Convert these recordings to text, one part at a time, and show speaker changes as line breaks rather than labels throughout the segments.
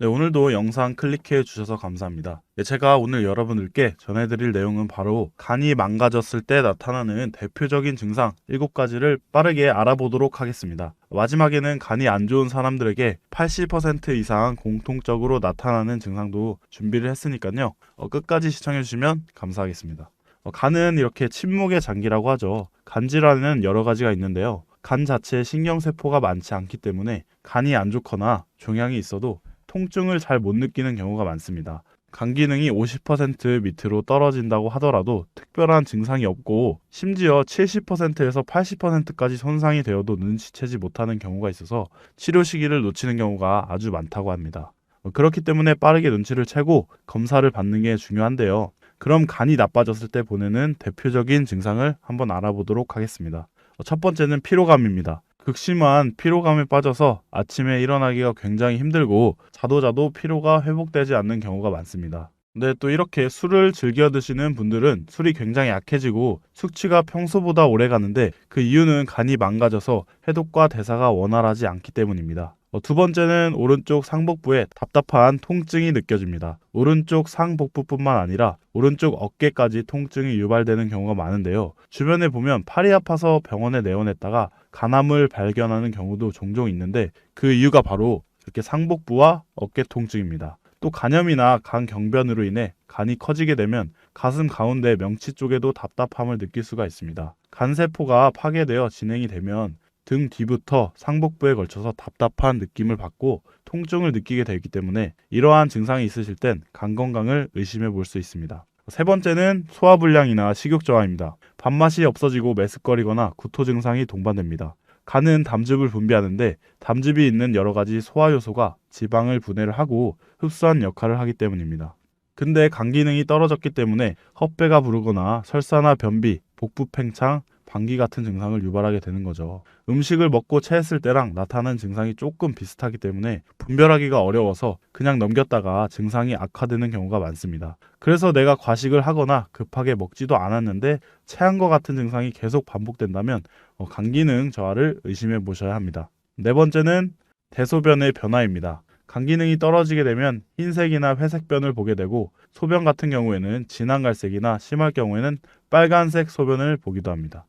네, 오늘도 영상 클릭해 주셔서 감사합니다. 네, 제가 오늘 여러분들께 전해드릴 내용은 바로 간이 망가졌을 때 나타나는 대표적인 증상 7가지를 빠르게 알아보도록 하겠습니다. 마지막에는 간이 안 좋은 사람들에게 80% 이상 공통적으로 나타나는 증상도 준비를 했으니까요. 끝까지 시청해 주시면 감사하겠습니다. 간은 이렇게 침묵의 장기라고 하죠. 간질환은 여러 가지가 있는데요. 간 자체에 신경세포가 많지 않기 때문에 간이 안 좋거나 종양이 있어도 통증을 잘 못 느끼는 경우가 많습니다. 간 기능이 50% 밑으로 떨어진다고 하더라도 특별한 증상이 없고 심지어 70%에서 80%까지 손상이 되어도 눈치채지 못하는 경우가 있어서 치료 시기를 놓치는 경우가 아주 많다고 합니다. 그렇기 때문에 빠르게 눈치를 채고 검사를 받는 게 중요한데요. 그럼 간이 나빠졌을 때 보내는 대표적인 증상을 한번 알아보도록 하겠습니다. 첫 번째는 피로감입니다. 극심한 피로감에 빠져서 아침에 일어나기가 굉장히 힘들고 자도 피로가 회복되지 않는 경우가 많습니다. 근데 또 이렇게 술을 즐겨 드시는 분들은 술이 굉장히 약해지고 숙취가 평소보다 오래 가는데 그 이유는 간이 망가져서 해독과 대사가 원활하지 않기 때문입니다. 두 번째는 오른쪽 상복부에 답답한 통증이 느껴집니다. 오른쪽 상복부뿐만 아니라 오른쪽 어깨까지 통증이 유발되는 경우가 많은데요. 주변에 보면 팔이 아파서 병원에 내원했다가 간암을 발견하는 경우도 종종 있는데 그 이유가 바로 이렇게 상복부와 어깨 통증입니다. 또 간염이나 간 경변으로 인해 간이 커지게 되면 가슴 가운데 명치 쪽에도 답답함을 느낄 수가 있습니다. 간세포가 파괴되어 진행이 되면 등 뒤부터 상복부에 걸쳐서 답답한 느낌을 받고 통증을 느끼게 되기 때문에 이러한 증상이 있으실 땐 간 건강을 의심해 볼 수 있습니다. 세 번째는 소화불량이나 식욕저하입니다. 밥맛이 없어지고 메스꺼리거나 구토 증상이 동반됩니다. 간은 담즙을 분비하는데 담즙이 있는 여러 가지 소화 요소가 지방을 분해를 하고 흡수하는 역할을 하기 때문입니다. 근데 간 기능이 떨어졌기 때문에 헛배가 부르거나 설사나 변비, 복부 팽창, 방귀 같은 증상을 유발하게 되는 거죠. 음식을 먹고 체했을 때랑 나타나는 증상이 조금 비슷하기 때문에 분별하기가 어려워서 그냥 넘겼다가 증상이 악화되는 경우가 많습니다. 그래서 내가 과식을 하거나 급하게 먹지도 않았는데 체한 것 같은 증상이 계속 반복된다면 간 기능 저하를 의심해 보셔야 합니다. 네 번째는 대소변의 변화입니다. 간 기능이 떨어지게 되면 흰색이나 회색변을 보게 되고 소변 같은 경우에는 진한 갈색이나 심할 경우에는 빨간색 소변을 보기도 합니다.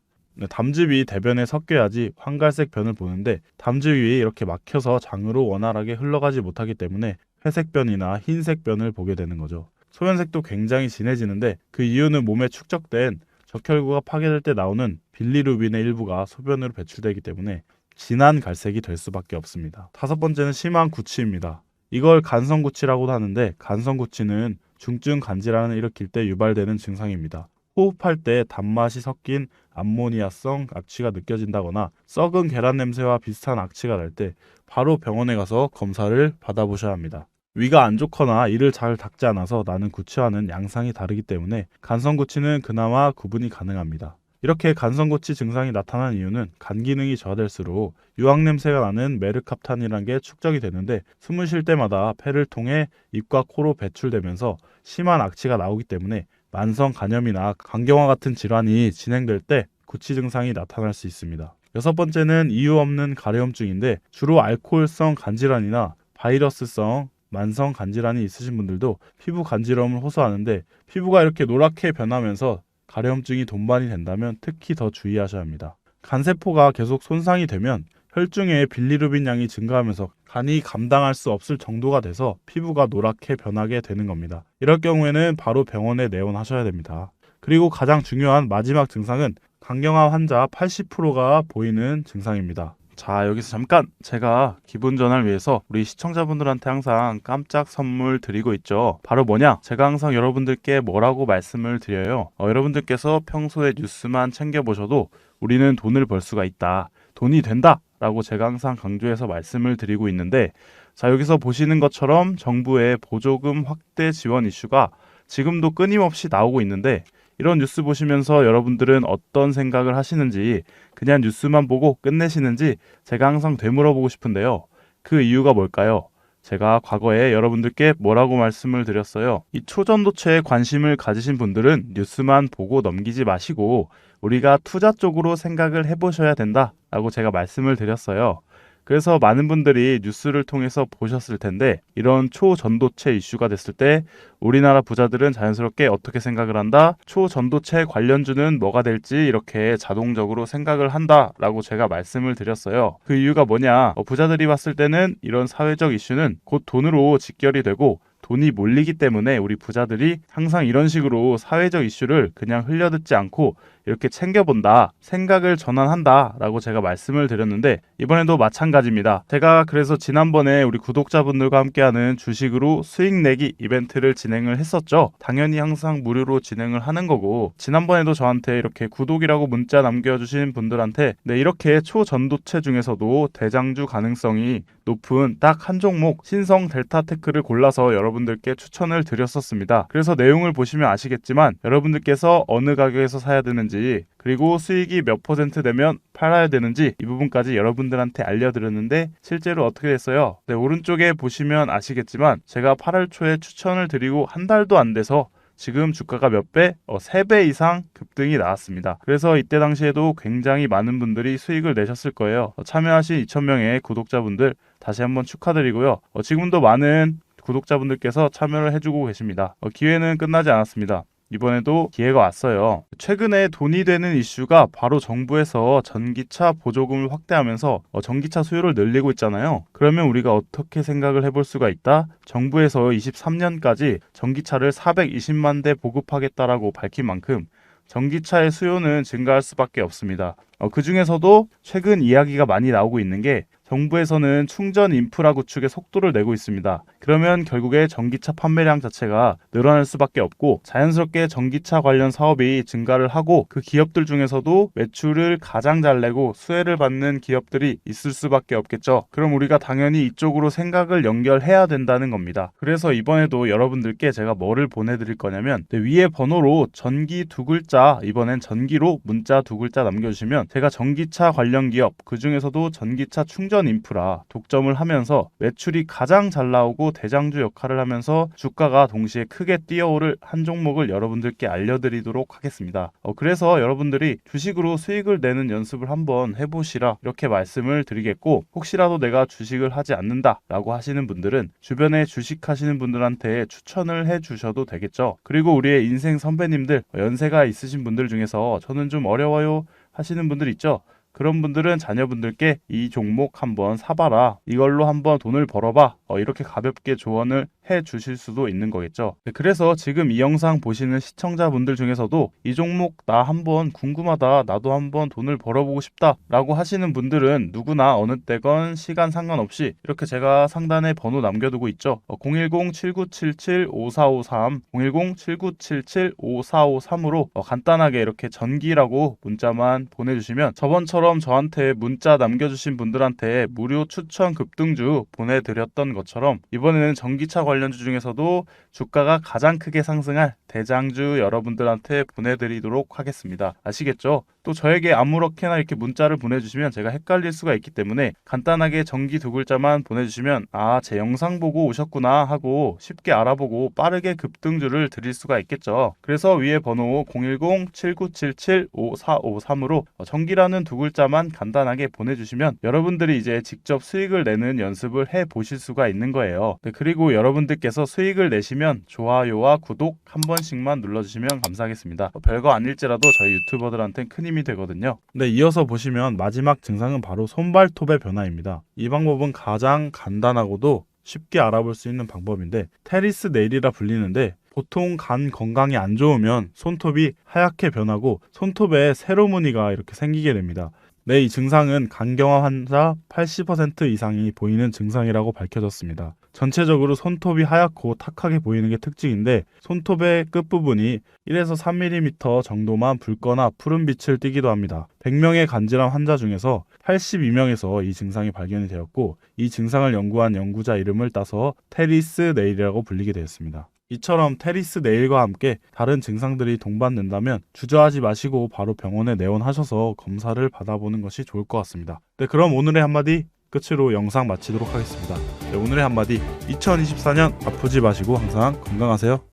담즙이 대변에 섞여야지 황갈색 변을 보는데 담즙이 이렇게 막혀서 장으로 원활하게 흘러가지 못하기 때문에 회색 변이나 흰색 변을 보게 되는 거죠. 소변색도 굉장히 진해지는데 그 이유는 몸에 축적된 적혈구가 파괴될 때 나오는 빌리루빈의 일부가 소변으로 배출되기 때문에 진한 갈색이 될 수밖에 없습니다. 다섯 번째는 심한 구취입니다. 이걸 간성구취라고도 하는데 간성구취는 중증 간질환을 일으킬 때 유발되는 증상입니다. 호흡할 때 단맛이 섞인 암모니아성 악취가 느껴진다거나 썩은 계란 냄새와 비슷한 악취가 날 때 바로 병원에 가서 검사를 받아보셔야 합니다. 위가 안 좋거나 이를 잘 닦지 않아서 나는 구취와는 양상이 다르기 때문에 간성구취는 그나마 구분이 가능합니다. 이렇게 간성구취 증상이 나타나는 이유는 간 기능이 저하될수록 유황 냄새가 나는 메르캅탄이라는 게 축적이 되는데 숨을 쉴 때마다 폐를 통해 입과 코로 배출되면서 심한 악취가 나오기 때문에 만성 간염이나 간경화 같은 질환이 진행될 때 구취 증상이 나타날 수 있습니다. 여섯 번째는 이유 없는 가려움증인데 주로 알코올성 간질환이나 바이러스성 만성 간질환이 있으신 분들도 피부 간지러움을 호소하는데 피부가 이렇게 노랗게 변하면서 가려움증이 동반이 된다면 특히 더 주의하셔야 합니다. 간세포가 계속 손상이 되면 혈중의 빌리루빈 양이 증가하면서 간이 감당할 수 없을 정도가 돼서 피부가 노랗게 변하게 되는 겁니다. 이럴 경우에는 바로 병원에 내원하셔야 됩니다. 그리고 가장 중요한 마지막 증상은 간경화 환자 80%가 보이는 증상입니다. 자, 여기서 잠깐 제가 기분 전환을 위해서 우리 시청자분들한테 항상 깜짝 선물 드리고 있죠. 바로 뭐냐? 제가 항상 여러분들께 뭐라고 말씀을 드려요. 여러분들께서 평소에 뉴스만 챙겨보셔도 우리는 돈을 벌 수가 있다. 돈이 된다! 라고 제가 항상 강조해서 말씀을 드리고 있는데 자, 여기서 보시는 것처럼 정부의 보조금 확대 지원 이슈가 지금도 끊임없이 나오고 있는데 이런 뉴스 보시면서 여러분들은 어떤 생각을 하시는지 그냥 뉴스만 보고 끝내시는지 제가 항상 되물어보고 싶은데요. 그 이유가 뭘까요? 제가 과거에 여러분들께 뭐라고 말씀을 드렸어요. 이 초전도체에 관심을 가지신 분들은 뉴스만 보고 넘기지 마시고 우리가 투자 쪽으로 생각을 해보셔야 된다라고 제가 말씀을 드렸어요. 그래서 많은 분들이 뉴스를 통해서 보셨을 텐데 이런 초전도체 이슈가 됐을 때 우리나라 부자들은 자연스럽게 어떻게 생각을 한다? 초전도체 관련주는 뭐가 될지 이렇게 자동적으로 생각을 한다라고 제가 말씀을 드렸어요. 그 이유가 뭐냐? 부자들이 봤을 때는 이런 사회적 이슈는 곧 돈으로 직결이 되고 돈이 몰리기 때문에 우리 부자들이 항상 이런 식으로 사회적 이슈를 그냥 흘려듣지 않고 이렇게 챙겨본다, 생각을 전환한다 라고 제가 말씀을 드렸는데 이번에도 마찬가지입니다. 제가 그래서 지난번에 우리 구독자분들과 함께하는 주식으로 수익 내기 이벤트를 진행을 했었죠. 당연히 항상 무료로 진행을 하는 거고 지난번에도 저한테 이렇게 구독이라고 문자 남겨주신 분들한테 네, 이렇게 초전도체 중에서도 대장주 가능성이 높은 딱 한 종목 신성 델타테크를 골라서 여러분들께 추천을 드렸었습니다. 그래서 내용을 보시면 아시겠지만 여러분들께서 어느 가격에서 사야 되는지 그리고 수익이 몇 % 되면 팔아야 되는지 이 부분까지 여러분들한테 알려드렸는데 실제로 어떻게 됐어요? 네, 오른쪽에 보시면 아시겠지만 제가 8월 초에 추천을 드리고 한 달도 안 돼서 지금 주가가 몇 배? 3배 이상 급등이 나왔습니다. 그래서 이때 당시에도 굉장히 많은 분들이 수익을 내셨을 거예요. 참여하신 2,000명의 구독자분들 다시 한번 축하드리고요. 지금도 많은 구독자분들께서 참여를 해주고 계십니다. 기회는 끝나지 않았습니다. 이번에도 기회가 왔어요. 최근에 돈이 되는 이슈가 바로 정부에서 전기차 보조금을 확대하면서 전기차 수요를 늘리고 있잖아요. 그러면 우리가 어떻게 생각을 해볼 수가 있다? 정부에서 23년까지 전기차를 420만 대 보급하겠다라고 밝힌 만큼 전기차의 수요는 증가할 수밖에 없습니다. 그 중에서도 최근 이야기가 많이 나오고 있는 게 정부에서는 충전 인프라 구축에 속도를 내고 있습니다. 그러면 결국에 전기차 판매량 자체가 늘어날 수밖에 없고 자연스럽게 전기차 관련 사업이 증가를 하고 그 기업들 중에서도 매출을 가장 잘 내고 수혜를 받는 기업들이 있을 수밖에 없겠죠. 그럼 우리가 당연히 이쪽으로 생각을 연결해야 된다는 겁니다. 그래서 이번에도 여러분들께 제가 뭐를 보내드릴 거냐면 위에 번호로 전기 두 글자 이번엔 전기로 문자 두 글자 남겨주시면 제가 전기차 관련 기업 그 중에서도 전기차 충전 인프라 독점을 하면서 매출이 가장 잘 나오고 대장주 역할을 하면서 주가가 동시에 크게 뛰어오를 한 종목을 여러분들께 알려드리도록 하겠습니다. 그래서 여러분들이 주식으로 수익을 내는 연습을 한번 해보시라 이렇게 말씀을 드리겠고 혹시라도 내가 주식을 하지 않는다 라고 하시는 분들은 주변에 주식하시는 분들한테 추천을 해주셔도 되겠죠. 그리고 우리의 인생 선배님들 연세가 있으신 분들 중에서 저는 좀 어려워요 하시는 분들 있죠. 그런 분들은 자녀분들께 이 종목 한번 사봐라. 이걸로 한번 돈을 벌어봐. 이렇게 가볍게 조언을 해 주실 수도 있는 거겠죠. 그래서 지금 이 영상 보시는 시청자분들 중에서도 이 종목 나 한번 궁금하다. 나도 한번 돈을 벌어보고 싶다. 라고 하시는 분들은 누구나 어느 때건 시간 상관없이 이렇게 제가 상단에 번호 남겨두고 있죠. 010-7977-5453 010-7977-5453으로 간단하게 이렇게 전기라고 문자만 보내주시면 저번처럼 저한테 문자 남겨주신 분들한테 무료 추천 급등주 보내드렸던 것처럼 이번에는 전기차 관련주 중에서도 주가가 가장 크게 상승할 대장주 여러분들한테 보내드리도록 하겠습니다. 아시겠죠? 또 저에게 아무렇게나 이렇게 문자를 보내주시면 제가 헷갈릴 수가 있기 때문에 간단하게 전기 두 글자만 보내주시면 제 영상 보고 오셨구나 하고 쉽게 알아보고 빠르게 급등주를 드릴 수가 있겠죠. 그래서 위에 번호 010-7977-5453으로 전기라는 두 글자만 간단하게 보내주시면 여러분들이 이제 직접 수익을 내는 연습을 해 보실 수가 있는 거예요. 그리고 여러분들께서 수익을 내시면 좋아요와 구독 한 번씩만 눌러주시면 감사하겠습니다. 별거 아닐지라도 저희 유튜버들한테는 큰 힘이 되거든요. 네, 이어서 보시면 마지막 증상은 바로 손발톱의 변화입니다. 이 방법은 가장 간단하고도 쉽게 알아볼 수 있는 방법인데 테리스 네일이라 불리는데 보통 간 건강이 안 좋으면 손톱이 하얗게 변하고 손톱에 세로 무늬가 이렇게 생기게 됩니다. 네, 이 증상은 간경화 환자 80% 이상이 보이는 증상이라고 밝혀졌습니다. 전체적으로 손톱이 하얗고 탁하게 보이는 게 특징인데 손톱의 끝부분이 1에서 3mm 정도만 붉거나 푸른 빛을 띠기도 합니다. 100명의 간질환 환자 중에서 82명에서 이 증상이 발견이 되었고 이 증상을 연구한 연구자 이름을 따서 테리스 네일이라고 불리게 되었습니다. 이처럼 테리스 네일과 함께 다른 증상들이 동반된다면 주저하지 마시고 바로 병원에 내원하셔서 검사를 받아보는 것이 좋을 것 같습니다. 네, 그럼 오늘의 한마디 끝으로 영상 마치도록 하겠습니다. 네, 오늘의 한마디 2024년 아프지 마시고 항상 건강하세요.